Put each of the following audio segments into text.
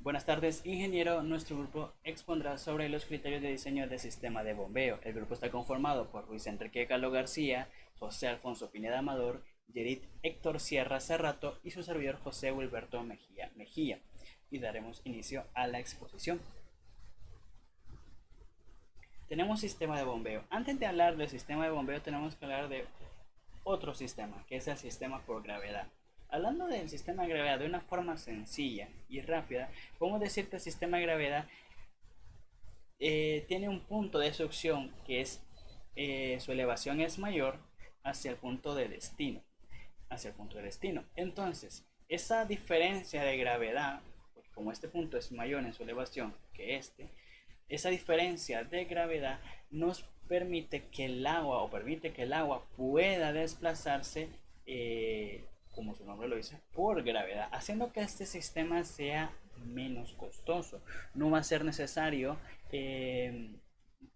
Buenas tardes, ingeniero. Nuestro grupo expondrá sobre los criterios de diseño del sistema de bombeo. El grupo está conformado por Luis Enrique Calo García, José Alfonso Pineda Amador, Yerit Héctor Sierra Cerrato y su servidor José Wilberto Mejía. Y daremos inicio a la exposición. Tenemos sistema de bombeo. Antes de hablar del sistema de bombeo, tenemos que hablar de otro sistema, que es el sistema por gravedad. Hablando del sistema de gravedad de una forma sencilla y rápida, podemos decir que el sistema de gravedad tiene un punto de succión que es su elevación es mayor hacia el punto de destino, Entonces, esa diferencia de gravedad, porque como este punto es mayor en su elevación que esa diferencia de gravedad nos permite que el agua pueda desplazarse, como su nombre lo dice, por gravedad, haciendo que este sistema sea menos costoso. No va a ser necesario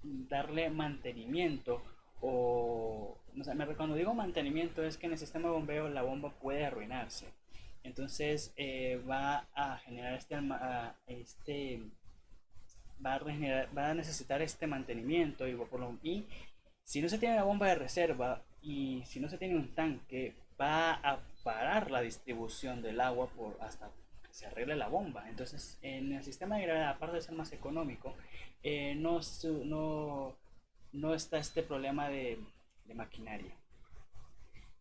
darle mantenimiento o sea, cuando digo mantenimiento es que en el sistema de bombeo la bomba puede arruinarse. Entonces va a generar va a necesitar este mantenimiento y si no se tiene la bomba de reserva y si no se tiene un tanque, va a parar la distribución del agua hasta que se arregle la bomba. Entonces, en el sistema de gravedad, aparte de ser más económico, no está este problema de maquinaria.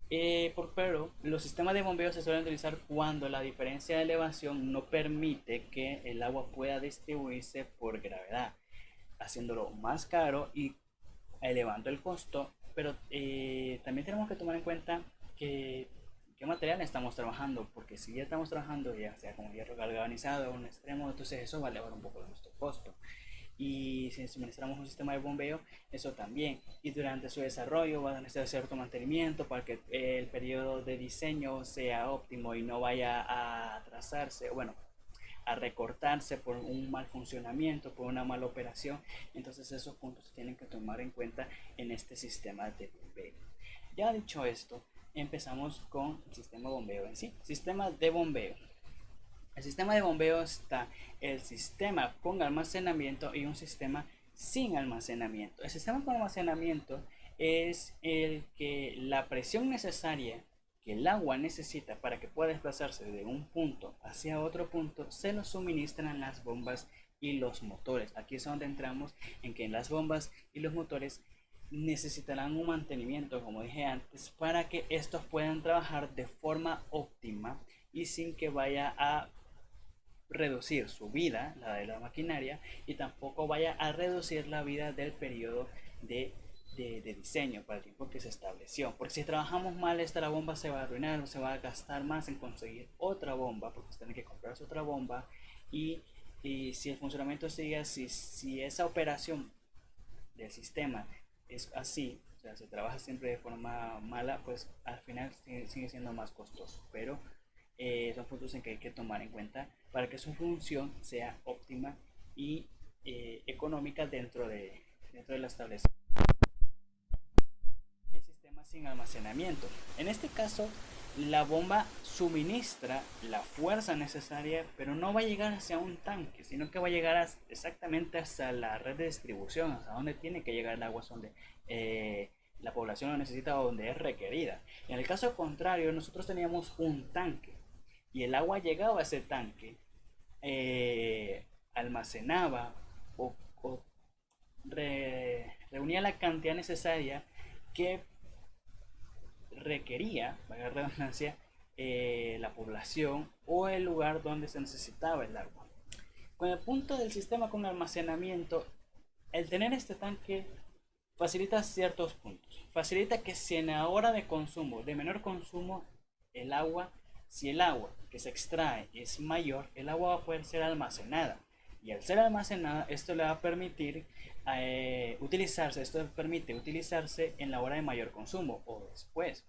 Pero los sistemas de bombeo se suelen utilizar cuando la diferencia de elevación no permite que el agua pueda distribuirse por gravedad, haciéndolo más caro y elevando el costo. Pero también tenemos que tomar en cuenta que qué material estamos trabajando, porque si ya estamos trabajando ya sea con hierro galvanizado o un extremo, entonces eso va a elevar un poco de nuestro costo. Y si suministramos un sistema de bombeo, eso también. Y durante su desarrollo va a necesitar cierto mantenimiento para que el periodo de diseño sea óptimo y no vaya a atrasarse, bueno, a recortarse por un mal funcionamiento, por una mala operación. Entonces esos puntos se tienen que tomar en cuenta en este sistema de bombeo. Ya dicho esto, empezamos con el sistema de bombeo en sí. Sistema de bombeo. El sistema de bombeo está el sistema con almacenamiento y un sistema sin almacenamiento. El sistema con almacenamiento es el que la presión necesaria que el agua necesita para que pueda desplazarse de un punto hacia otro punto se lo suministran las bombas y los motores. Aquí es donde entramos en que las bombas y los motores necesitarán un mantenimiento, como dije antes, para que estos puedan trabajar de forma óptima y sin que vaya a reducir su vida, la de la maquinaria, y tampoco vaya a reducir la vida del periodo de diseño para el tiempo que se estableció. Porque si trabajamos mal, la bomba se va a arruinar o se va a gastar más en conseguir otra bomba, porque se tiene que comprarse otra bomba. Y, y si el funcionamiento sigue así, si esa operación del sistema es así, o sea, se trabaja siempre de forma mala, pues al final sigue siendo más costoso. Pero son puntos en que hay que tomar en cuenta para que su función sea óptima y económica dentro de la establecida. El sistema sin almacenamiento. En este caso, la bomba suministra la fuerza necesaria, pero no va a llegar hacia un tanque, sino que va a llegar exactamente hasta la red de distribución, hasta donde tiene que llegar el agua, donde la población lo necesita o donde es requerida. En el caso contrario, nosotros teníamos un tanque y el agua llegaba a ese tanque, almacenaba o reunía la cantidad necesaria que requería, valga la redundancia, la población o el lugar donde se necesitaba el agua. Con el punto del sistema con almacenamiento, el tener este tanque facilita ciertos puntos. Facilita que si en la hora de consumo, de menor consumo, el agua, si el agua que se extrae es mayor, el agua va a poder ser almacenada. Y al ser almacenada, esto le va a permitir esto permite utilizarse en la hora de mayor consumo o después.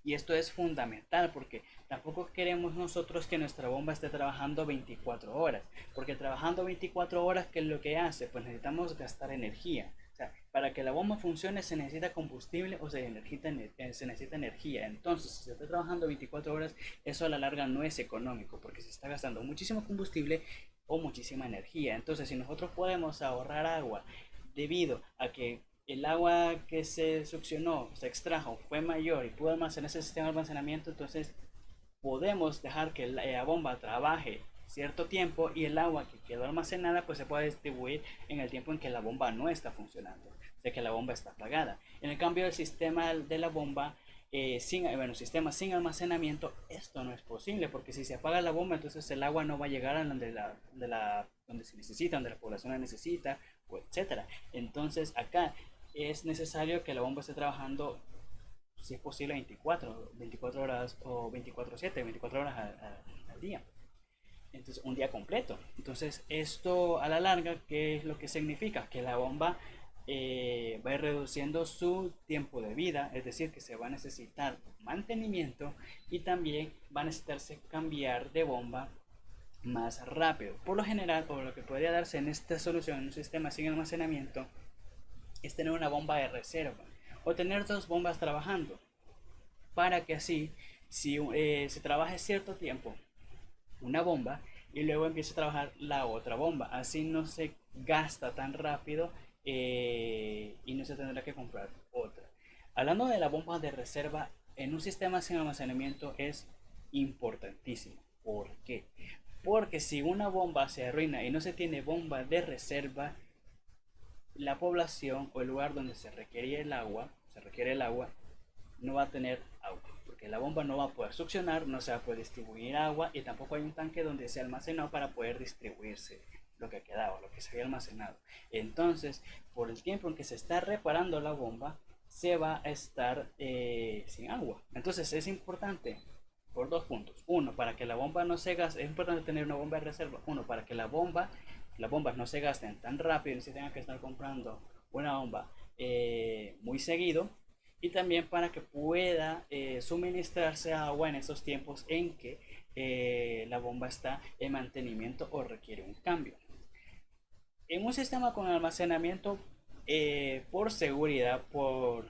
Y esto es fundamental porque tampoco queremos nosotros que nuestra bomba esté trabajando 24 horas. Porque trabajando 24 horas, ¿qué es lo que hace? Pues necesitamos gastar energía. O sea, para que la bomba funcione se necesita combustible o se necesita energía. Entonces, si se está trabajando 24 horas, eso a la larga no es económico porque se está gastando muchísimo combustible o muchísima energía. Entonces, si nosotros podemos ahorrar agua debido a que el agua que se succionó, se extrajo, fue mayor y pudo almacenar ese sistema de almacenamiento, entonces podemos dejar que la bomba trabaje cierto tiempo y el agua que quedó almacenada pues se puede distribuir en el tiempo en que la bomba no está funcionando, de que la bomba está apagada. En el cambio, el sistema de la bomba sistema sin almacenamiento, esto no es posible porque si se apaga la bomba, entonces el agua no va a llegar a donde se necesita, donde la población la necesita, o etcétera. Entonces acá es necesario que la bomba esté trabajando, si es posible, 24 horas o 24/7, 24 horas al día. Entonces, un día completo. Entonces, esto a la larga, ¿qué es lo que significa? Que la bomba va a ir reduciendo su tiempo de vida, es decir, que se va a necesitar mantenimiento y también va a necesitarse cambiar de bomba más rápido. Por lo general, o lo que podría darse en esta solución, en un sistema sin almacenamiento, es tener una bomba de reserva o tener dos bombas trabajando para que así, si se trabaje cierto tiempo una bomba y luego empiece a trabajar la otra bomba, así no se gasta tan rápido y no se tendrá que comprar otra. Hablando de la bomba de reserva en un sistema sin almacenamiento es importantísimo. ¿Por qué? Porque si una bomba se arruina y no se tiene bomba de reserva, la población o el lugar donde se requiere el agua, no va a tener agua, porque la bomba no va a poder succionar, no se va a poder distribuir agua y tampoco hay un tanque donde se almacenó para poder distribuirse lo que quedaba, lo que se había almacenado. Entonces, por el tiempo en que se está reparando la bomba, se va a estar sin agua. Entonces es importante por dos puntos. Uno, para que la bomba no se gaste, es importante tener una bomba de reserva. Uno, para que las bombas no se gasten tan rápido y se tengan que estar comprando una bomba muy seguido. Y también para que pueda suministrarse agua en esos tiempos en que la bomba está en mantenimiento o requiere un cambio. En un sistema con almacenamiento, por seguridad, por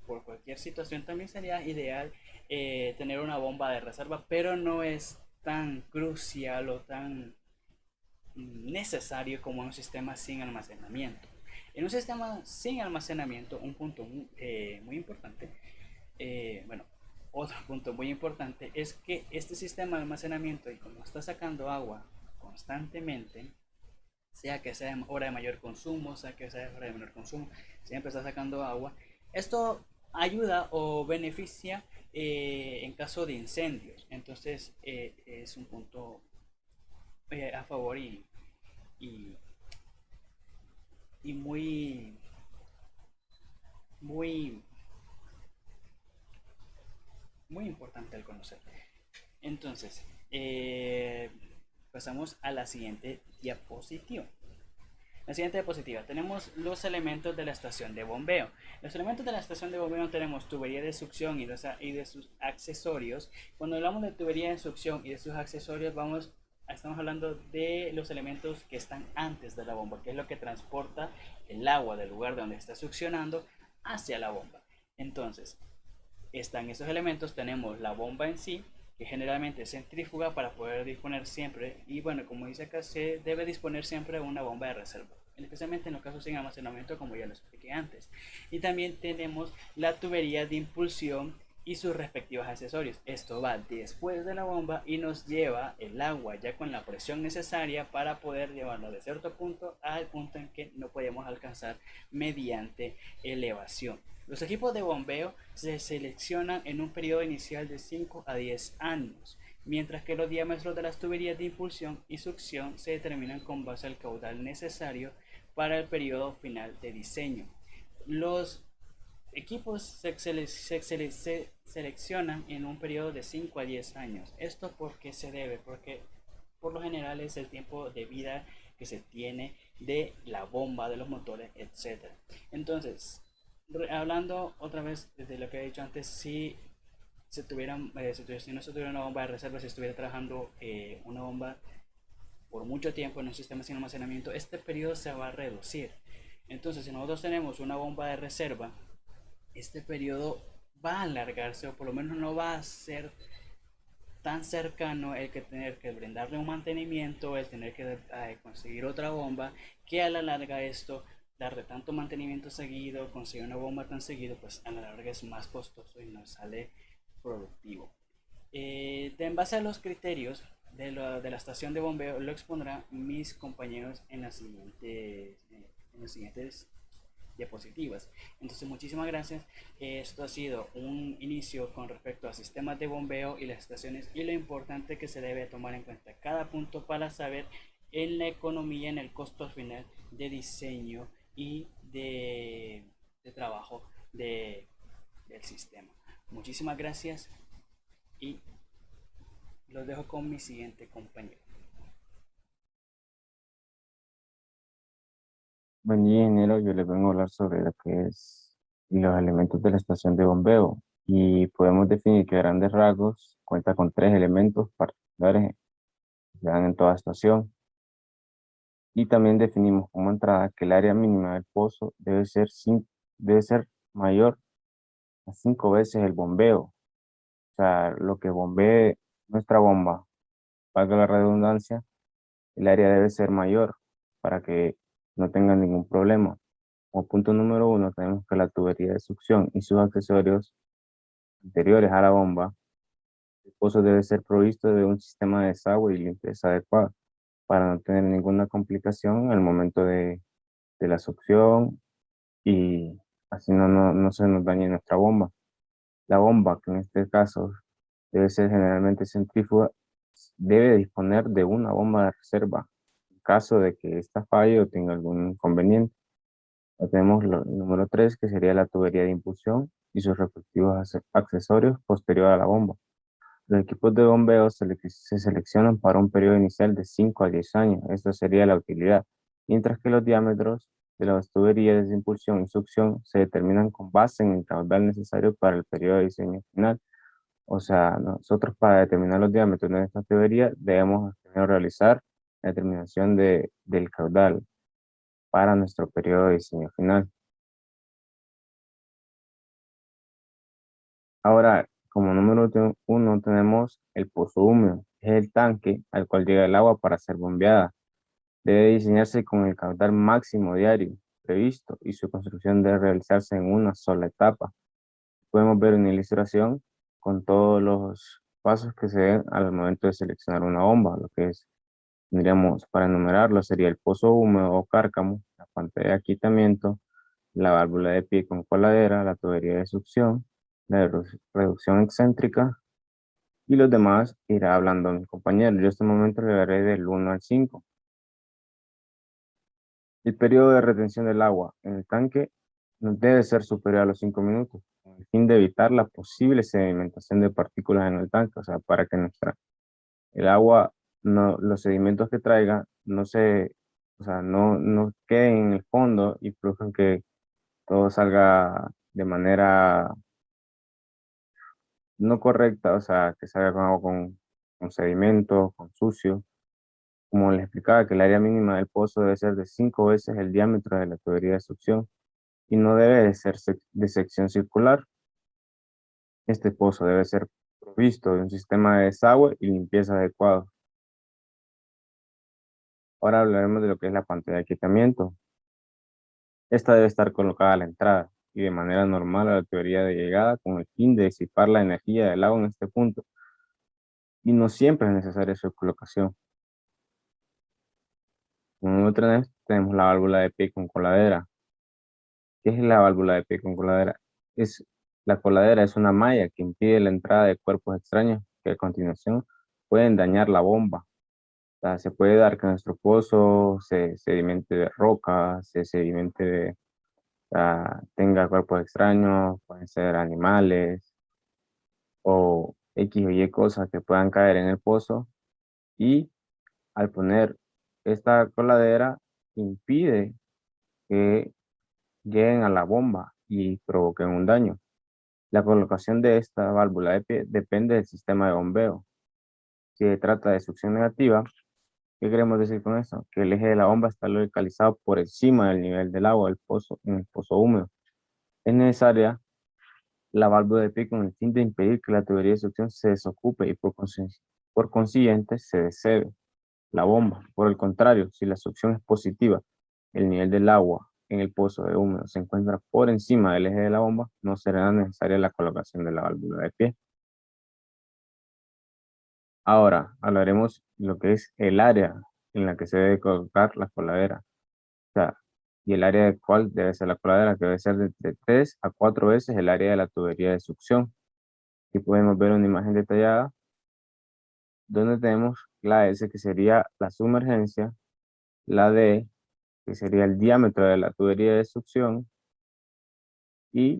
cualquier situación, también sería ideal tener una bomba de reserva, pero no es tan crucial o tan necesario como en un sistema sin almacenamiento. En un sistema sin almacenamiento, un punto muy importante, bueno, otro punto muy importante es que este sistema de almacenamiento, y como está sacando agua constantemente, sea hora de mayor consumo, sea que sea hora de menor consumo, siempre está sacando agua. Esto ayuda o beneficia en caso de incendios. Entonces es un punto a favor y, y muy, muy importante al conocer. Entonces, pasamos a la siguiente diapositiva. La siguiente diapositiva, tenemos los elementos de la estación de bombeo. Los elementos de la estación de bombeo tenemos tubería de succión y de sus accesorios. Cuando hablamos de tubería de succión y de sus accesorios, estamos hablando de los elementos que están antes de la bomba, que es lo que transporta el agua del lugar donde está succionando hacia la bomba. Entonces, están esos elementos, tenemos la bomba en sí, que generalmente es centrífuga para poder disponer siempre, y bueno, como dice acá, se debe disponer siempre de una bomba de reserva, especialmente en los casos sin almacenamiento, como ya lo expliqué antes. Y también tenemos la tubería de impulsión y sus respectivos accesorios. Esto va después de la bomba y nos lleva el agua ya con la presión necesaria para poder llevarlo de cierto punto al punto en que no podemos alcanzar mediante elevación. Los equipos de bombeo se seleccionan en un periodo inicial de 5 a 10 años, mientras que los diámetros de las tuberías de impulsión y succión se determinan con base al caudal necesario para el periodo final de diseño. Los equipos se seleccionan en un periodo de 5 a 10 años. ¿Esto por qué se debe? Porque por lo general es el tiempo de vida que se tiene de la bomba, de los motores, etc. Entonces, hablando otra vez de lo que he dicho antes, si no se tuviera una bomba de reserva, si estuviera trabajando una bomba por mucho tiempo en un sistema sin almacenamiento, este periodo se va a reducir. Entonces, si nosotros tenemos una bomba de reserva, este periodo va a alargarse o por lo menos no va a ser tan cercano el que tener que brindarle un mantenimiento, el tener que conseguir otra bomba, que a la larga esto, darle tanto mantenimiento seguido, conseguir una bomba tan seguido, pues a la larga es más costoso y no sale productivo. En base a los criterios de la estación de bombeo, lo expondrán mis compañeros en las siguientes diapositivas. Entonces, muchísimas gracias. Esto ha sido un inicio con respecto a sistemas de bombeo y las estaciones y lo importante que se debe tomar en cuenta cada punto para saber en la economía, en el costo final de diseño y de trabajo del sistema. Muchísimas gracias y los dejo con mi siguiente compañero. Buen día, ingeniero. Yo les vengo a hablar sobre lo que es los elementos de la estación de bombeo. Y podemos definir que a grandes rasgos cuenta con tres elementos particulares que se dan en toda estación. Y también definimos como entrada que el área mínima del pozo debe ser mayor a 5 veces el bombeo. O sea, lo que bombee nuestra bomba, valga la redundancia, el área debe ser mayor para que no tenga ningún problema. Como punto número uno, tenemos que la tubería de succión y sus accesorios anteriores a la bomba, el pozo debe ser provisto de un sistema de desagüe y limpieza adecuado para no tener ninguna complicación al momento de la succión y así no se nos dañe nuestra bomba. La bomba, que en este caso debe ser generalmente centrífuga, debe disponer de una bomba de reserva en caso de que ésta falle o tenga algún inconveniente. Tenemos el número 3 que sería la tubería de impulsión y sus respectivos accesorios posterior a la bomba. Los equipos de bombeo se seleccionan para un periodo inicial de 5 a 10 años. Esta sería la utilidad. Mientras que los diámetros de las tuberías de impulsión y succión se determinan con base en el caudal necesario para el periodo de diseño final. O sea, nosotros para determinar los diámetros de esta tubería debemos primero realizar la determinación del caudal para nuestro periodo de diseño final. Ahora, como uno tenemos el pozo húmedo, es el tanque al cual llega el agua para ser bombeada. Debe diseñarse con el caudal máximo diario previsto y su construcción debe realizarse en una sola etapa. Podemos ver una ilustración con todos los pasos que se den al momento de seleccionar una bomba. Lo que tendríamos para enumerarlo sería el pozo húmedo o cárcamo, la pantalla de aquitamiento, la válvula de pie con coladera, la tubería de succión, la reducción excéntrica y los demás irá hablando mi compañero. Yo en este momento le daré del 1 al 5. El periodo de retención del agua en el tanque no debe ser superior a los 5 minutos, con el fin de evitar la posible sedimentación de partículas en el tanque, o sea, para que el agua, los sedimentos que traiga o sea, no queden en el fondo y produzcan que todo salga de manera no correcta, o sea, que salga con agua con sedimentos, con sucio. Como les explicaba, que el área mínima del pozo debe ser de 5 veces el diámetro de la tubería de succión y no debe de ser de sección circular. Este pozo debe ser provisto de un sistema de desagüe y limpieza adecuado. Ahora hablaremos de lo que es la pantalla de aquitamiento. Esta debe estar colocada a la entrada y de manera normal a la tubería de llegada con el fin de disipar la energía del agua en este punto. Y no siempre es necesaria su colocación. Como otra tenemos la válvula de pie con coladera. ¿Qué es la válvula de pie con coladera? La coladera es una malla que impide la entrada de cuerpos extraños que a continuación pueden dañar la bomba. O sea, se puede dar que nuestro pozo se sedimente de roca, se sedimente tenga cuerpos extraños, pueden ser animales o X o Y cosas que puedan caer en el pozo y al poner esta coladera impide que lleguen a la bomba y provoquen un daño. La colocación de esta válvula de pie depende del sistema de bombeo. Si se trata de succión negativa, ¿Qué queremos decir con eso? Que el eje de la bomba está localizado por encima del nivel del agua del pozo, en el pozo húmedo. Es necesaria la válvula de pie con el fin de impedir que la tubería de succión se desocupe y por consiguiente se deseve la bomba. Por el contrario, si la succión es positiva, el nivel del agua en el pozo de húmedo se encuentra por encima del eje de la bomba, no será necesaria la colocación de la válvula de pie. Ahora hablaremos de lo que es el área en la que se debe colocar la coladera. O sea, y el área de cuál debe ser la coladera, que debe ser de 3 a 4 veces el área de la tubería de succión. Aquí podemos ver una imagen detallada donde tenemos la S, que sería la sumergencia, la D, que sería el diámetro de la tubería de succión, y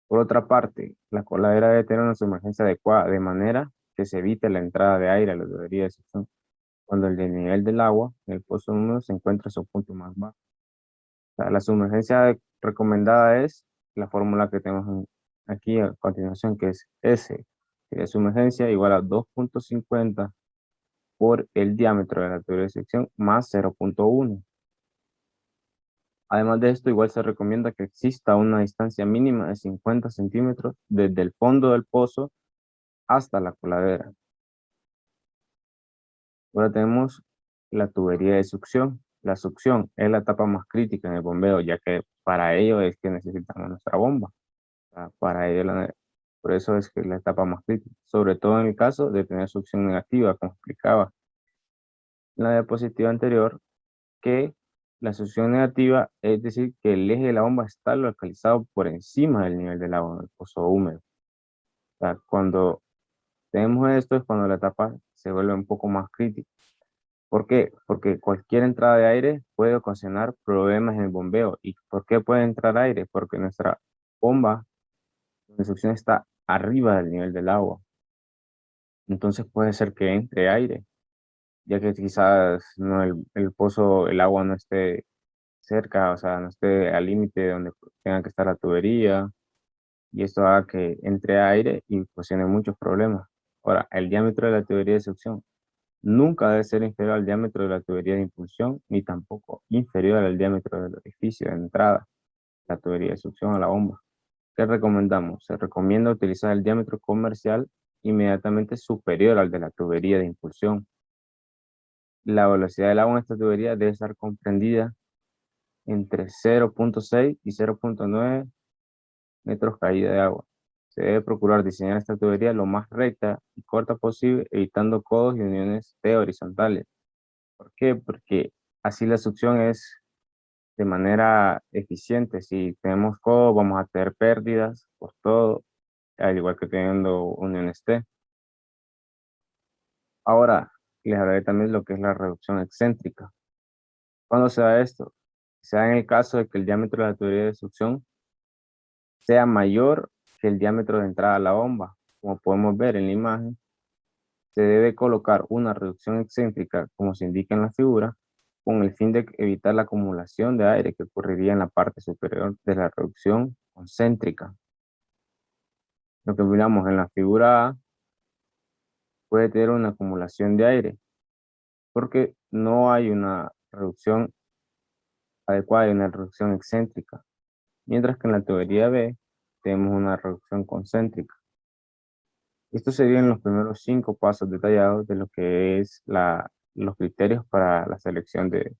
por otra parte, la coladera debe tener una sumergencia adecuada, de manera que se evite la entrada de aire a la tubería de succión cuando el nivel del agua en el pozo húmedo se encuentra en su punto más bajo. O sea, la sumergencia recomendada es la fórmula que tenemos aquí a continuación, que es S, que es sumergencia igual a 2.50 por el diámetro de la tubería de sección más 0.1. Además de esto, igual se recomienda que exista una distancia mínima de 50 centímetros desde el fondo del pozo hasta la coladera. Ahora tenemos la tubería de succión. La succión es la etapa más crítica en el bombeo, ya que para ello es que necesitamos nuestra bomba. O sea, para ello, por eso es que es la etapa más crítica, sobre todo en el caso de tener succión negativa, como explicaba en la diapositiva anterior, que la succión negativa es decir que el eje de la bomba está localizado por encima del nivel del agua en el pozo húmedo. O sea, cuando tenemos esto es cuando la etapa se vuelve un poco más crítica. ¿Por qué? Porque cualquier entrada de aire puede ocasionar problemas en el bombeo. ¿Y por qué puede entrar aire? Porque nuestra bomba de succión está arriba del nivel del agua. Entonces puede ser que entre aire, ya que quizás no el pozo, el agua no esté cerca, o sea, no esté al límite donde tenga que estar la tubería, y esto haga que entre aire y ocasione muchos problemas. Ahora, el diámetro de la tubería de succión nunca debe ser inferior al diámetro de la tubería de impulsión, ni tampoco inferior al diámetro del orificio de entrada, la tubería de succión a la bomba. ¿Qué recomendamos? Se recomienda utilizar el diámetro comercial inmediatamente superior al de la tubería de impulsión. La velocidad del agua en esta tubería debe estar comprendida entre 0.6 y 0.9 metros caída de agua. Se debe procurar diseñar esta tubería lo más recta y corta posible, evitando codos y uniones T horizontales. ¿Por qué? Porque así la succión es de manera eficiente. Si tenemos codos, vamos a tener pérdidas por todo, al igual que teniendo uniones T. Ahora, les hablaré también lo que es la reducción excéntrica. ¿Cuándo se da esto? Se da en el caso de que el diámetro de la tubería de succión sea mayor que el diámetro de entrada a la bomba. Como podemos ver en la imagen, se debe colocar una reducción excéntrica, como se indica en la figura, con el fin de evitar la acumulación de aire que ocurriría en la parte superior de la reducción concéntrica. Lo que miramos en la figura A puede tener una acumulación de aire, porque no hay una reducción adecuada y una reducción excéntrica, mientras que en la tubería B tenemos una reducción concéntrica. Estos serían los primeros 5 pasos detallados de lo que es los criterios para la selección de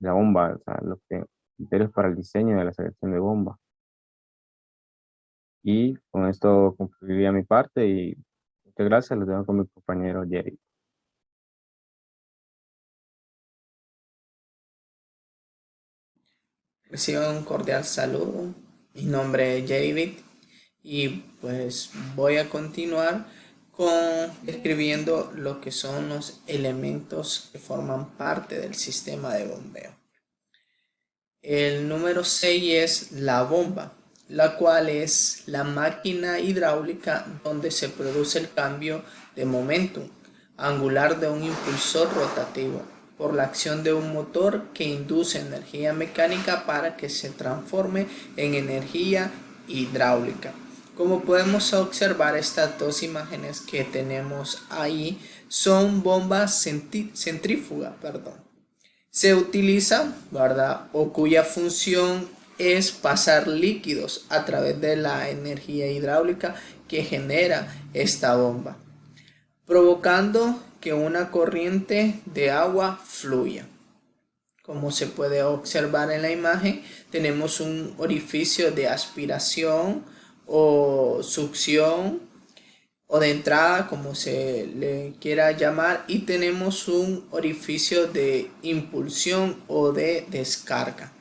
la bomba, o sea, criterios para el diseño de la selección de bomba. Y con esto concluiría mi parte y muchas gracias, lo dejo con mi compañero Jerry. Reciban un cordial saludo. Mi nombre es David y pues voy a continuar con describiendo lo que son los elementos que forman parte del sistema de bombeo. El número 6 es la bomba, la cual es la máquina hidráulica donde se produce el cambio de momentum angular de un impulsor rotativo por la acción de un motor que induce energía mecánica para que se transforme en energía hidráulica. Como podemos observar, estas dos imágenes que tenemos ahí son bombas centrífuga, perdón. Se utiliza, ¿verdad? O cuya función es pasar líquidos a través de la energía hidráulica que genera esta bomba, provocando que una corriente de agua fluya. Como se puede observar en la imagen, tenemos un orificio de aspiración o succión o de entrada, como se le quiera llamar, y tenemos un orificio de impulsión o de descarga.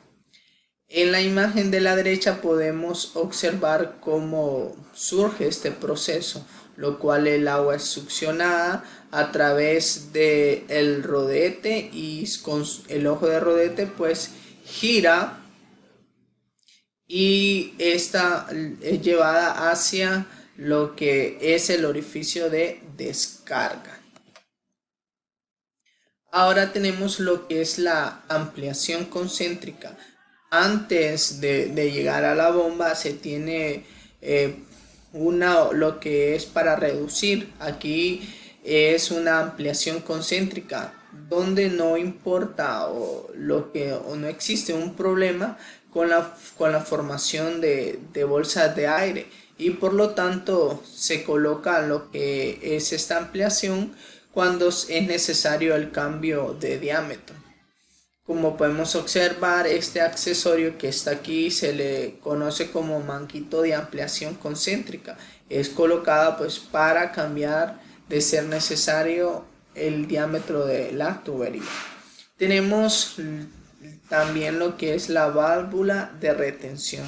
En la imagen de la derecha podemos observar cómo surge este proceso, lo cual el agua es succionada a través del rodete y con el ojo de rodete pues gira y esta es llevada hacia lo que es el orificio de descarga. Ahora tenemos lo que es la ampliación concéntrica. Antes de llegar a la bomba se tiene lo que es para reducir. Aquí es una ampliación concéntrica donde no importa o no existe un problema con la formación de bolsas de aire, y por lo tanto se coloca lo que es esta ampliación cuando es necesario el cambio de diámetro. Como podemos observar, este accesorio que está aquí se le conoce como manguito de ampliación concéntrica. Es colocada pues para cambiar de ser necesario el diámetro de la tubería. Tenemos también lo que es la válvula de retención.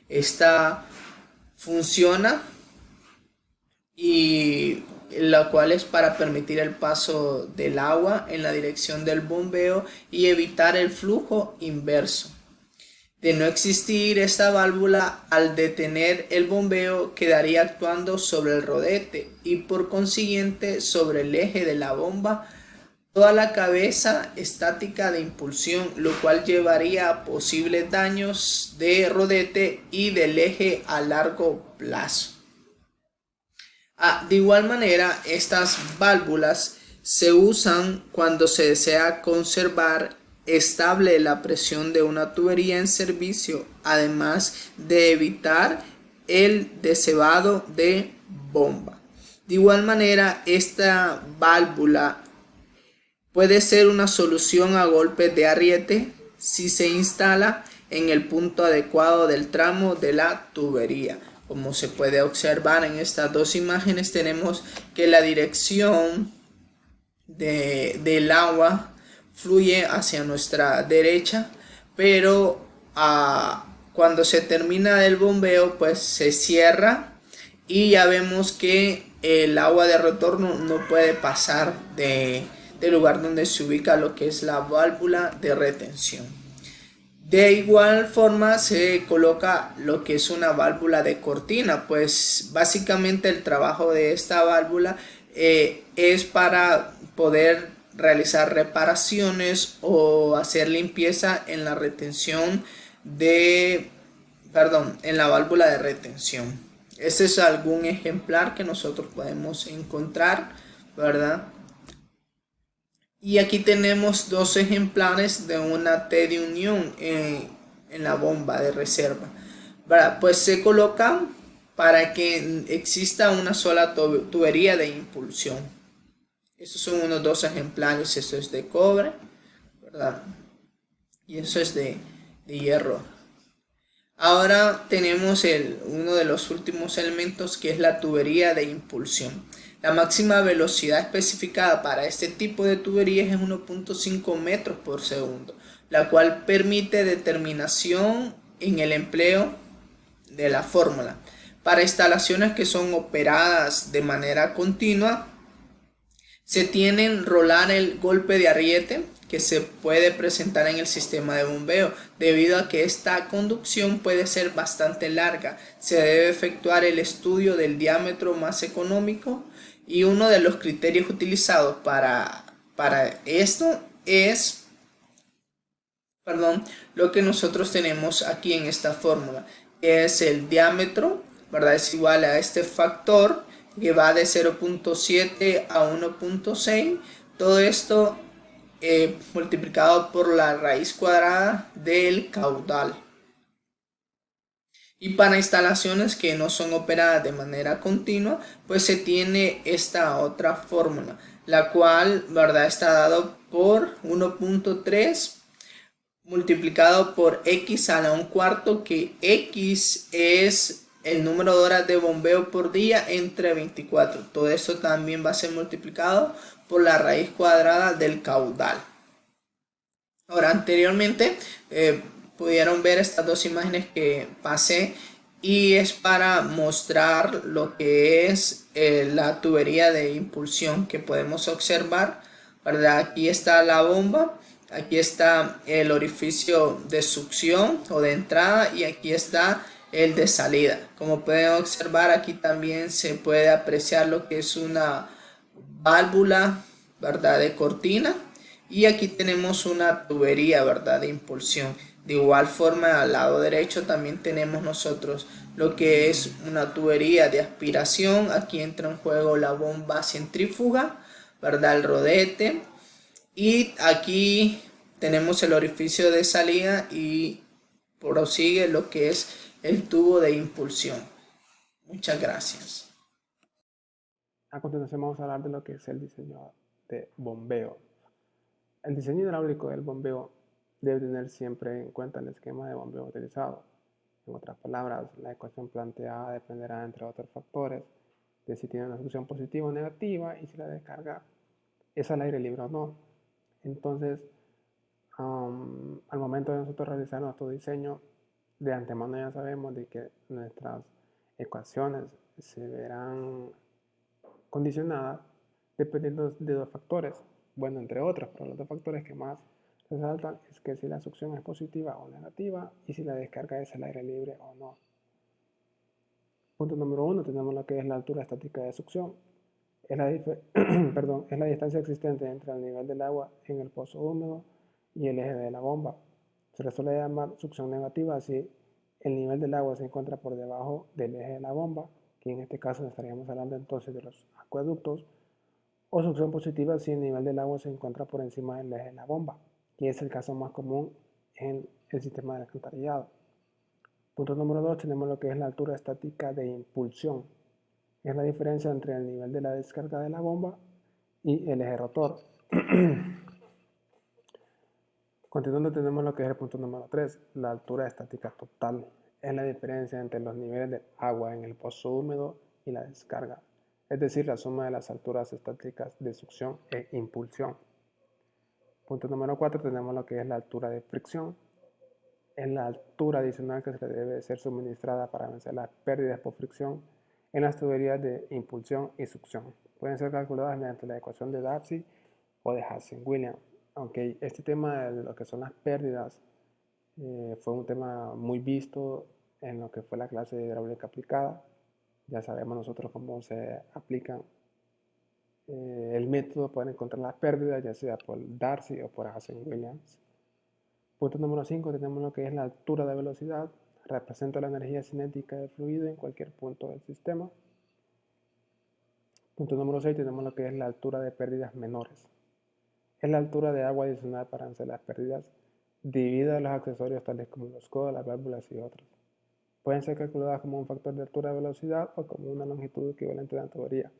Esta funciona y la cual es para permitir el paso del agua en la dirección del bombeo y evitar el flujo inverso. De no existir esta válvula, al detener el bombeo quedaría actuando sobre el rodete y por consiguiente sobre el eje de la bomba toda la cabeza estática de impulsión, lo cual llevaría a posibles daños de rodete y del eje a largo plazo. De igual manera, estas válvulas se usan cuando se desea conservar estable la presión de una tubería en servicio, además de evitar el descebado de bomba. De igual manera, esta válvula puede ser una solución a golpes de ariete si se instala en el punto adecuado del tramo de la tubería. Como se puede observar en estas dos imágenes, tenemos que la dirección del agua fluye hacia nuestra derecha, pero cuando se termina el bombeo pues se cierra y ya vemos que el agua de retorno no puede pasar del lugar donde se ubica lo que es la válvula de retención. De igual forma se coloca lo que es una válvula de cortina, pues básicamente el trabajo de esta válvula es para poder realizar reparaciones o hacer limpieza en la retención en la válvula de retención. Este es algún ejemplar que nosotros podemos encontrar, ¿verdad? Y aquí tenemos dos ejemplares de una T de unión en la bomba de reserva, ¿verdad? Pues se colocan para que exista una sola tubería de impulsión. Estos son unos dos ejemplares. Esto es de cobre, ¿verdad? Y eso es de hierro. Ahora tenemos uno de los últimos elementos, que es la tubería de impulsión. La máxima velocidad especificada para este tipo de tuberías es 1.5 metros por segundo, la cual permite determinación en el empleo de la fórmula. Para instalaciones que son operadas de manera continua, se tiene rolar el golpe de ariete que se puede presentar en el sistema de bombeo. Debido a que esta conducción puede ser bastante larga, se debe efectuar el estudio del diámetro más económico, y uno de los criterios utilizados para esto es lo que nosotros tenemos aquí en esta fórmula, es el diámetro ¿verdad? Es igual a este factor que va de 0.7 a 1.6. Todo esto multiplicado por la raíz cuadrada del caudal. Y para instalaciones que no son operadas de manera continua, pues se tiene esta otra fórmula, la cual, ¿verdad?, está dado por 1.3 multiplicado por x a la 1/4, que x es el número de horas de bombeo por día entre 24. Todo esto también va a ser multiplicado por la raíz cuadrada del caudal. Ahora, anteriormente pudieron ver estas dos imágenes que pasé, y es para mostrar lo que es la tubería de impulsión que podemos observar, ¿verdad? Aquí está la bomba, aquí está el orificio de succión o de entrada, y aquí está el de salida. Como pueden observar, aquí también se puede apreciar lo que es una válvula, ¿verdad?, de cortina. Y aquí tenemos una tubería, ¿verdad?, de impulsión. De igual forma, al lado derecho también tenemos nosotros lo que es una tubería de aspiración. Aquí entra en juego la bomba centrífuga, ¿verdad?, el rodete. Y aquí tenemos el orificio de salida y prosigue lo que es el tubo de impulsión. Muchas gracias. A continuación vamos a hablar de lo que es el diseño de bombeo. El diseño hidráulico del bombeo debe tener siempre en cuenta el esquema de bombeo utilizado. En otras palabras, la ecuación planteada dependerá, entre otros factores, de si tiene una succión positiva o negativa y si la descarga es al aire libre o no. Entonces, al momento de nosotros realizar nuestro diseño, de antemano ya sabemos de que nuestras ecuaciones se verán condicionadas dependiendo de dos factores, bueno, entre otros, pero los dos factores que más resaltan es que si la succión es positiva o negativa y si la descarga es al aire libre o no. Punto número 1, tenemos lo que es la altura estática de succión. Es la, es la distancia existente entre el nivel del agua en el pozo húmedo y el eje de la bomba. Se le suele llamar succión negativa si el nivel del agua se encuentra por debajo del eje de la bomba, que en este caso estaríamos hablando entonces de los acueductos, o succión positiva si el nivel del agua se encuentra por encima del eje de la bomba, que es el caso más común en el sistema de alcantarillado. Punto número 2, tenemos lo que es la altura estática de impulsión. Es la diferencia entre el nivel de la descarga de la bomba y el eje rotor. Continuando, tenemos lo que es el punto número 3, la altura estática total. Es la diferencia entre los niveles de agua en el pozo húmedo y la descarga, es decir, la suma de las alturas estáticas de succión e impulsión. Punto número 4, tenemos lo que es la altura de fricción. Es la altura adicional que se le debe ser suministrada para vencer las pérdidas por fricción en las tuberías de impulsión y succión. Pueden ser calculadas mediante la ecuación de Darcy o de Hazen-Williams. Aunque este tema de lo que son las pérdidas fue un tema muy visto en lo que fue la clase de hidráulica aplicada. Ya sabemos nosotros cómo se aplican el método para encontrar las pérdidas, ya sea por Darcy o por Hazen-Williams. Punto número 5, tenemos lo que es la altura de velocidad. Representa la energía cinética del fluido en cualquier punto del sistema. Punto número 6, tenemos lo que es la altura de pérdidas menores. Es la altura de agua adicional para vencer las pérdidas dividida a los accesorios tales como los codos, las válvulas y otros. Pueden ser calculadas como un factor de altura de velocidad o como una longitud equivalente de la tubería.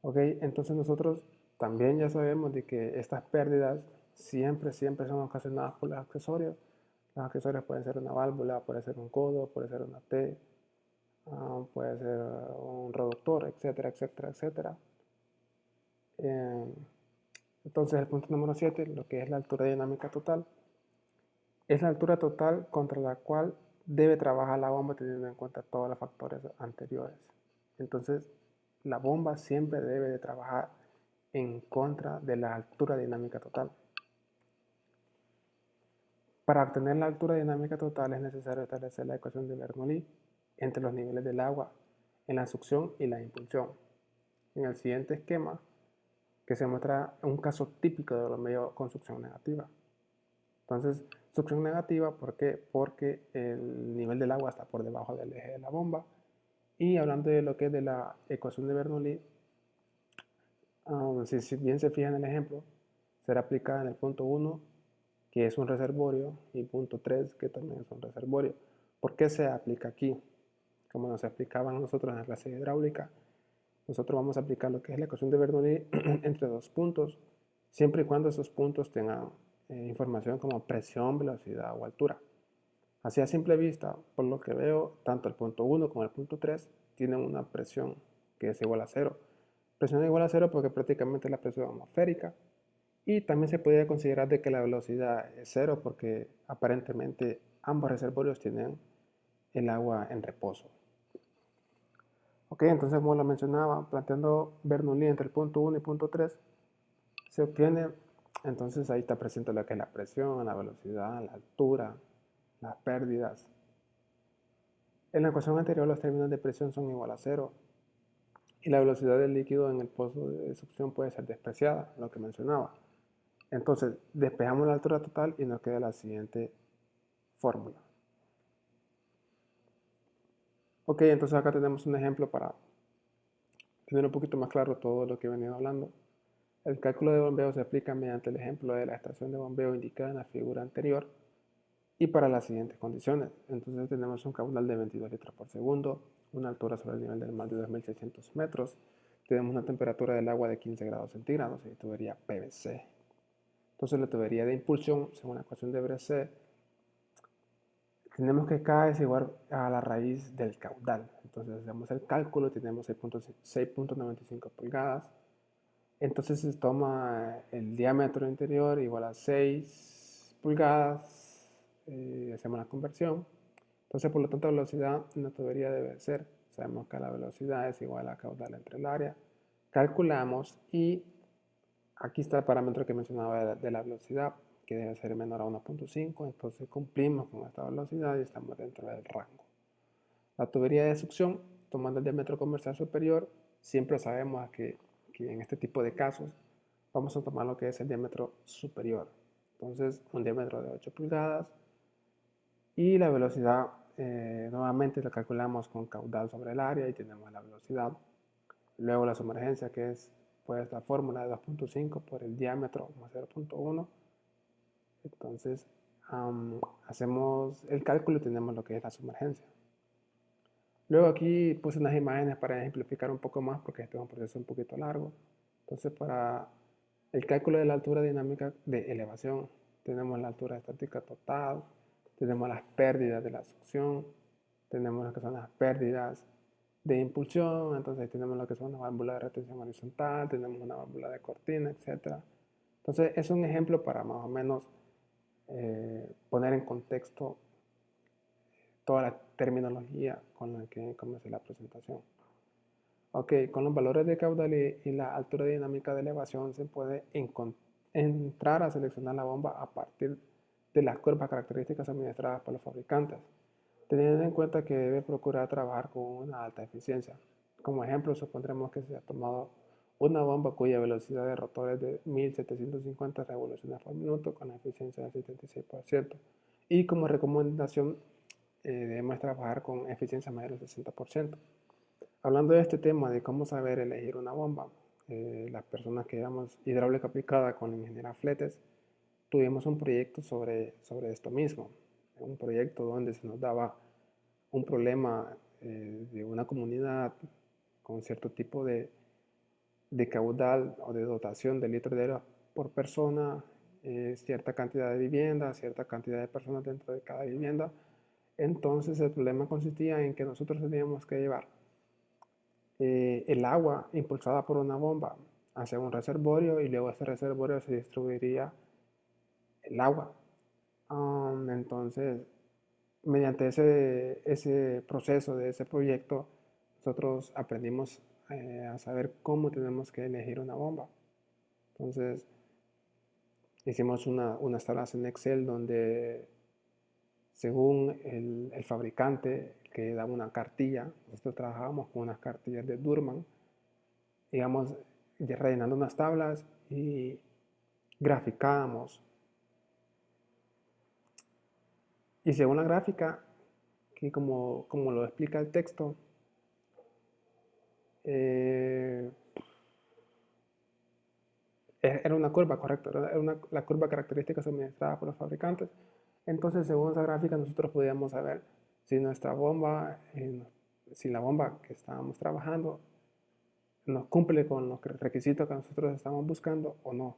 Ok, entonces nosotros también ya sabemos de que estas pérdidas siempre son ocasionadas por los accesorios. Los accesorios pueden ser una válvula, puede ser un codo, puede ser una T, puede ser un reductor, etcétera, etcétera, etcétera. Entonces el punto número 7, lo que es la altura dinámica total, es la altura total contra la cual debe trabajar la bomba teniendo en cuenta todos los factores anteriores. Entonces la bomba siempre debe de trabajar en contra de la altura dinámica total. Para obtener la altura dinámica total es necesario establecer la ecuación de Bernoulli entre los niveles del agua en la succión y la impulsión. En el siguiente esquema, que se muestra un caso típico de bombeo con succión negativa. Entonces, succión negativa, ¿por qué? Porque el nivel del agua está por debajo del eje de la bomba Y hablando de lo que es de la ecuación de Bernoulli, si bien se fijan en el ejemplo, será aplicada en el punto 1, que es un reservorio, y punto 3, que también es un reservorio. ¿Por qué se aplica aquí? Como nos explicaban nosotros en la clase de hidráulica, nosotros vamos a aplicar lo que es la ecuación de Bernoulli entre dos puntos, siempre y cuando esos puntos tengan información como presión, velocidad o altura. Así a simple vista, por lo que veo, tanto el punto 1 como el punto 3 tienen una presión que es igual a 0. Presión igual a 0 porque prácticamente es la presión atmosférica. Y también se podría considerar de que la velocidad es 0 porque aparentemente ambos reservorios tienen el agua en reposo. Ok, entonces como lo mencionaba, planteando Bernoulli entre el punto 1 y punto 3, se obtiene, entonces ahí está presente lo que es la presión, la velocidad, la altura, las pérdidas. En la ecuación anterior los términos de presión son igual a 0 y la velocidad del líquido en el pozo de succión puede ser despreciada, lo que mencionaba. Entonces despejamos la altura total y nos queda la siguiente fórmula. Ok, entonces acá tenemos un ejemplo para tener un poquito más claro todo lo que he venido hablando. El cálculo de bombeo se aplica mediante el ejemplo de la estación de bombeo indicada en la figura anterior y para las siguientes condiciones. Entonces tenemos un caudal de 22 litros por segundo, una altura sobre el nivel del mar de 2600 metros, tenemos una temperatura del agua de 15 grados centígrados y tubería PVC. Entonces la tubería de impulsión, según la ecuación de Bresset, tenemos que K es igual a la raíz del caudal. Entonces hacemos el cálculo, tenemos 6.95 pulgadas. Entonces se toma el diámetro interior igual a 6 pulgadas, hacemos la conversión. Entonces por lo tanto la velocidad en la tubería debe ser, sabemos que la velocidad es igual a caudal entre el área. Calculamos y aquí está el parámetro que mencionaba de la velocidad, que debe ser menor a 1.5, entonces cumplimos con esta velocidad y estamos dentro del rango. La tubería de succión, tomando el diámetro comercial superior, siempre sabemos que en este tipo de casos vamos a tomar lo que es el diámetro superior. Entonces, un diámetro de 8 pulgadas y la velocidad, nuevamente la calculamos con caudal sobre el área y tenemos la velocidad. Luego la sumergencia, que es pues la fórmula de 2.5 por el diámetro más 0.1. Entonces, hacemos el cálculo y tenemos lo que es la sumergencia. Luego aquí puse unas imágenes para ejemplificar un poco más porque este es un proceso un poquito largo. Entonces para el cálculo de la altura dinámica de elevación tenemos la altura estática total, tenemos las pérdidas de la succión, tenemos lo que son las pérdidas de impulsión, entonces tenemos lo que son una válvula de retención horizontal, tenemos una válvula de cortina, etc. Entonces es un ejemplo para más o menos poner en contexto toda la terminología con la que comencé la presentación. Ok, con los valores de caudal y la altura dinámica de elevación se puede entrar a seleccionar la bomba a partir de las curvas características administradas por los fabricantes, teniendo en cuenta que debe procurar trabajar con una alta eficiencia. Como ejemplo, supondremos que se ha tomado una bomba cuya velocidad de rotores de 1750 revoluciones por minuto con la eficiencia del 76%. Y como recomendación, debemos trabajar con eficiencia mayor del 60%. Hablando de este tema de cómo saber elegir una bomba, las personas que llevamos hidráulica aplicada con la ingeniera Fletes, tuvimos un proyecto sobre esto mismo. Un proyecto donde se nos daba un problema de una comunidad con cierto tipo de caudal o de dotación de litros de agua por persona, cierta cantidad de viviendas, cierta cantidad de personas dentro de cada vivienda. Entonces el problema consistía en que nosotros teníamos que llevar el agua impulsada por una bomba hacia un reservorio y luego a ese reservorio se distribuiría el agua. Entonces, mediante ese proceso de ese proyecto, nosotros aprendimos a saber cómo tenemos que elegir una bomba. Entonces, hicimos unas tablas en Excel donde, según el fabricante que daba una cartilla, nosotros trabajábamos con unas cartillas de Durman, digamos, rellenando unas tablas y graficábamos. Y según la gráfica, que como lo explica el texto, eh, era una curva, correcto, era la curva característica suministrada por los fabricantes. Entonces, según esa gráfica, nosotros podíamos saber si nuestra bomba, si la bomba que estábamos trabajando nos cumple con los requisitos que nosotros estamos buscando o no.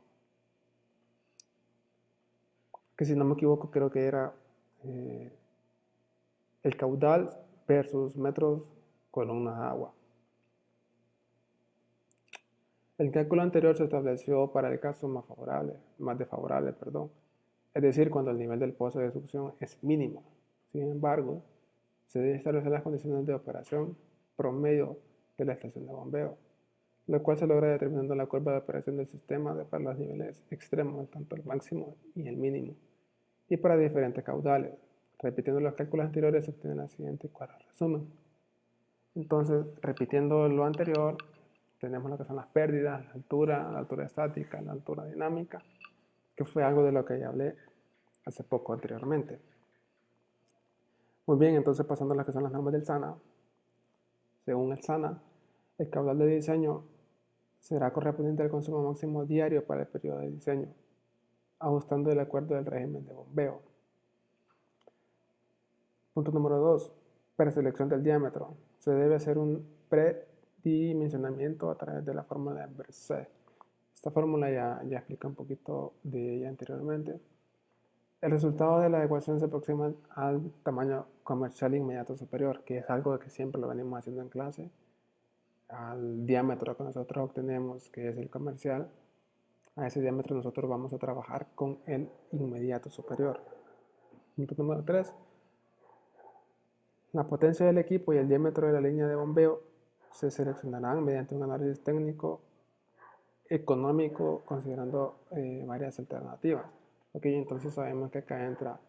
Que si no me equivoco, creo que era el caudal versus metros columnas de agua. El cálculo anterior se estableció para el caso más desfavorable, perdón, es decir, cuando el nivel del pozo de succión es mínimo. Sin embargo, se deben establecer las condiciones de operación promedio de la estación de bombeo, lo cual se logra determinando la curva de operación del sistema para los niveles extremos, tanto el máximo y el mínimo, y para diferentes caudales. Repitiendo los cálculos anteriores se obtiene la siguiente resumen. Entonces, repitiendo lo anterior, tenemos lo que son las pérdidas, la altura estática, la altura dinámica, que fue algo de lo que ya hablé hace poco anteriormente. Muy bien, entonces pasando a lo que son las normas del SANA. Según el SANA, el caudal de diseño será correspondiente al consumo máximo diario para el periodo de diseño, ajustando el acuerdo del régimen de bombeo. Punto número 2. Preselección del diámetro. Se debe hacer un predimensionamiento a través de la fórmula de Berzé. Esta fórmula ya expliqué un poquito de ella anteriormente. El resultado de la ecuación se aproxima al tamaño comercial inmediato superior, que es algo que siempre lo venimos haciendo en clase, al diámetro que nosotros obtenemos, que es el comercial. A ese diámetro nosotros vamos a trabajar con el inmediato superior. Punto número 3. La potencia del equipo y el diámetro de la línea de bombeo se seleccionarán mediante un análisis técnico económico considerando varias alternativas. Ok, entonces sabemos que acá entra,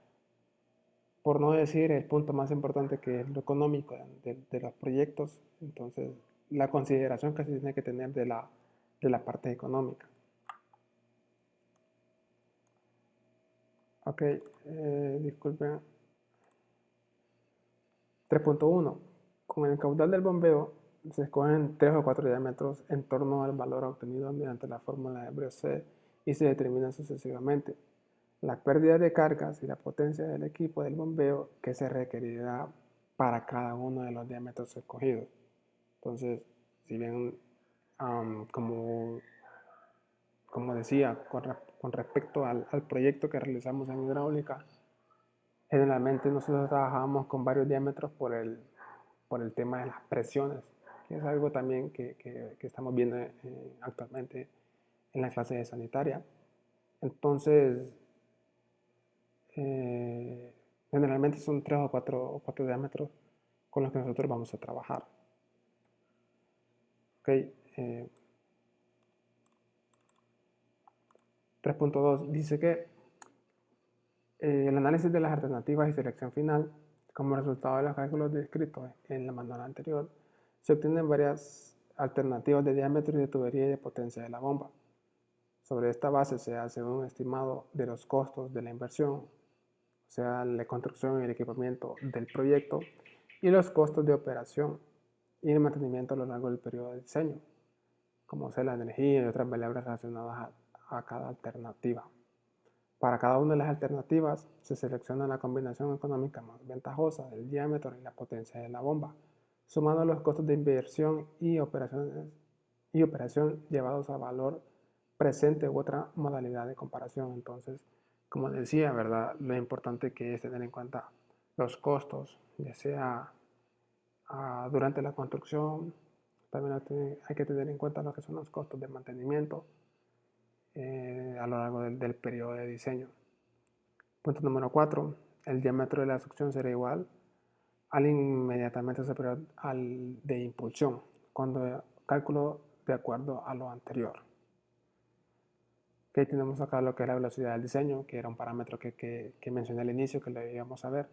por no decir el punto más importante, que es lo económico de los proyectos. Entonces, la consideración que se tiene que tener de la parte económica. Ok, disculpen. 3.1. Con el caudal del bombeo se escogen 3 o 4 diámetros en torno al valor obtenido mediante la fórmula de Berzé y se determinan sucesivamente la pérdida de cargas y la potencia del equipo del bombeo que se requerirá para cada uno de los diámetros escogidos. Entonces, si bien, como decía, con respecto al proyecto que realizamos en hidráulica, generalmente nosotros trabajamos con varios diámetros por el tema de las presiones, que es algo también que estamos viendo actualmente en la clase de sanitaria. Entonces, generalmente son 3 o 4 diámetros con los que nosotros vamos a trabajar. Ok. 3.2 dice que el análisis de las alternativas y selección final, como resultado de los cálculos descritos en la manual anterior, se obtienen varias alternativas de diámetro y de tubería y de potencia de la bomba. Sobre esta base se hace un estimado de los costos de la inversión, o sea, la construcción y el equipamiento del proyecto, y los costos de operación y el mantenimiento a lo largo del periodo de diseño, como sea la energía y otras variables relacionadas a cada alternativa. Para cada una de las alternativas se selecciona la combinación económica más ventajosa del diámetro y la potencia de la bomba, sumando los costos de inversión y operación llevados a valor presente u otra modalidad de comparación. Entonces, como decía, ¿verdad? Lo importante que es tener en cuenta los costos, ya sea durante la construcción, también hay que tener en cuenta lo que son los costos de mantenimiento a lo largo del periodo de diseño. Punto número 4. El diámetro de la succión será igual al inmediatamente superior al de impulsión, cuando cálculo de acuerdo a lo anterior. Okay, tenemos acá lo que es la velocidad del diseño, que era un parámetro que mencioné al inicio, que lo íbamos a ver.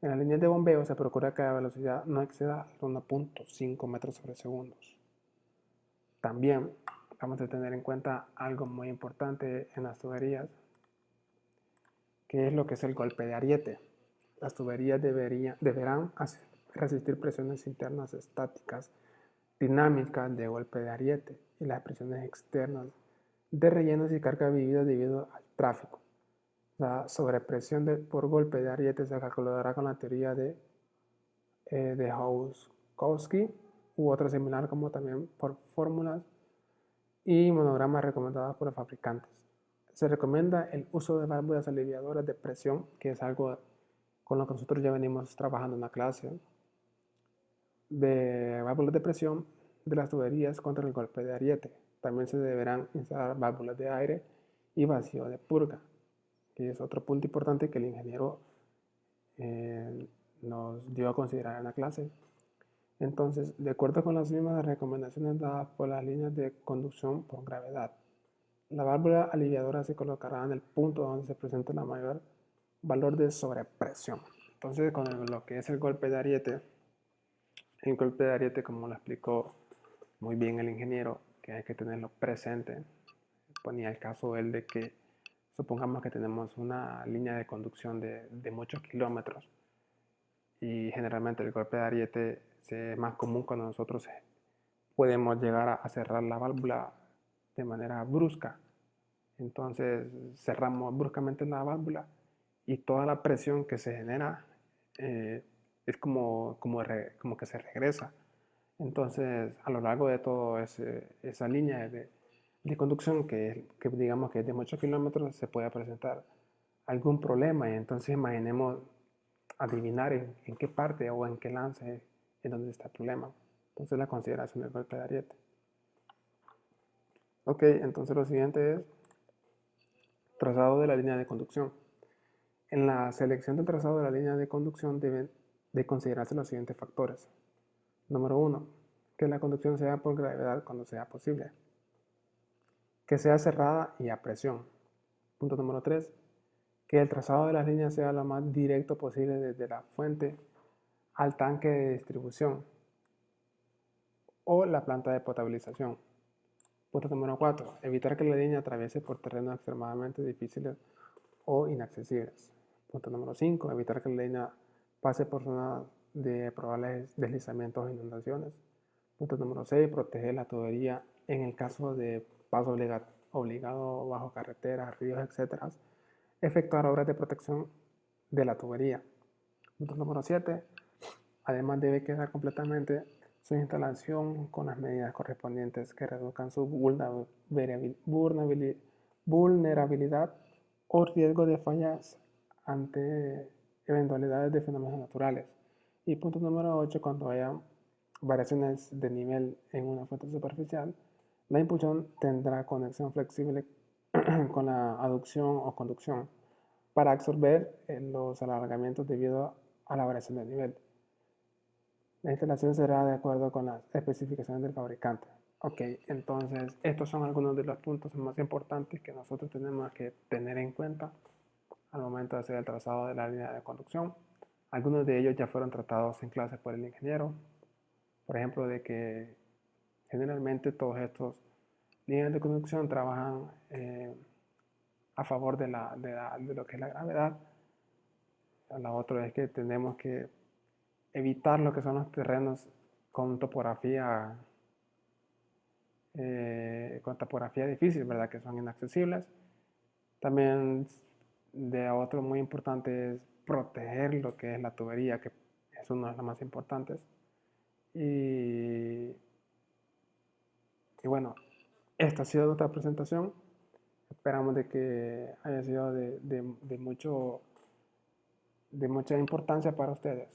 En las líneas de bombeo se procura que la velocidad no exceda 1.5 metros sobre segundos. También vamos a tener en cuenta algo muy importante en las tuberías, que es lo que es el golpe de ariete. Las tuberías deberán resistir presiones internas estáticas dinámica de golpe de ariete y las presiones externas de rellenos y carga vivida debido al tráfico. La sobrepresión por golpe de ariete se calculará con la teoría de Hauskowski u otra similar, como también por fórmulas y monogramas recomendados por los fabricantes. Se recomienda el uso de válvulas aliviadoras de presión, que es algo con lo que nosotros ya venimos trabajando en la clase, de válvulas de presión de las tuberías contra el golpe de ariete. También se deberán instalar válvulas de aire y vacío de purga, que es otro punto importante que el ingeniero nos dio a considerar en la clase. Entonces, de acuerdo con las mismas recomendaciones dadas por las líneas de conducción por gravedad, la válvula aliviadora se colocará en el punto donde se presenta el mayor valor de sobrepresión. Entonces, con lo que es el golpe de ariete, como lo explicó muy bien el ingeniero, que hay que tenerlo presente, ponía el caso él de que supongamos que tenemos una línea de conducción de muchos kilómetros y generalmente el golpe de ariete es más común cuando nosotros podemos llegar a cerrar la válvula de manera brusca. Entonces cerramos bruscamente la válvula y toda la presión que se genera es como que se regresa. Entonces, a lo largo de toda esa línea de conducción que digamos que es de muchos kilómetros, se puede presentar algún problema. Y entonces imaginemos adivinar en qué parte o en qué lance es donde está el problema. Entonces, la consideración del golpe de ariete. Ok, entonces lo siguiente es trazado de la línea de conducción. En la selección del trazado de la línea de conducción deben de considerarse los siguientes factores. Número 1. Que la conducción sea por gravedad cuando sea posible. Que sea cerrada y a presión. Punto número 3. Que el trazado de las líneas sea lo más directo posible desde la fuente al tanque de distribución o la planta de potabilización. Punto número 4. Evitar que la línea atraviese por terrenos extremadamente difíciles o inaccesibles. Punto número 5. Evitar que la línea pase por zonas de probables deslizamientos o inundaciones. Punto número 6. Proteger la tubería en el caso de paso obligado bajo carreteras, ríos, etc. Efectuar obras de protección de la tubería. Punto número 7. Además debe quedar completamente su instalación con las medidas correspondientes que reduzcan su vulnerabilidad o riesgo de fallas ante eventualidades de fenómenos naturales. Y punto número 8, cuando haya variaciones de nivel en una fuente superficial, la impulsión tendrá conexión flexible con la aducción o conducción para absorber los alargamientos debido a la variación de nivel. La instalación será de acuerdo con las especificaciones del fabricante. Ok, entonces estos son algunos de los puntos más importantes que nosotros tenemos que tener en cuenta al momento de hacer el trazado de la línea de conducción. Algunos de ellos ya fueron tratados en clase por el ingeniero. Por ejemplo, de que generalmente todos estos líneas de conducción trabajan a favor de lo que es la gravedad. La otra es que tenemos que evitar lo que son los terrenos con topografía difícil, ¿verdad? Que son inaccesibles. También de otro muy importante es proteger lo que es la tubería, que es una de las más importantes. Y bueno, esta ha sido nuestra presentación. Esperamos de que haya sido de mucha importancia para ustedes.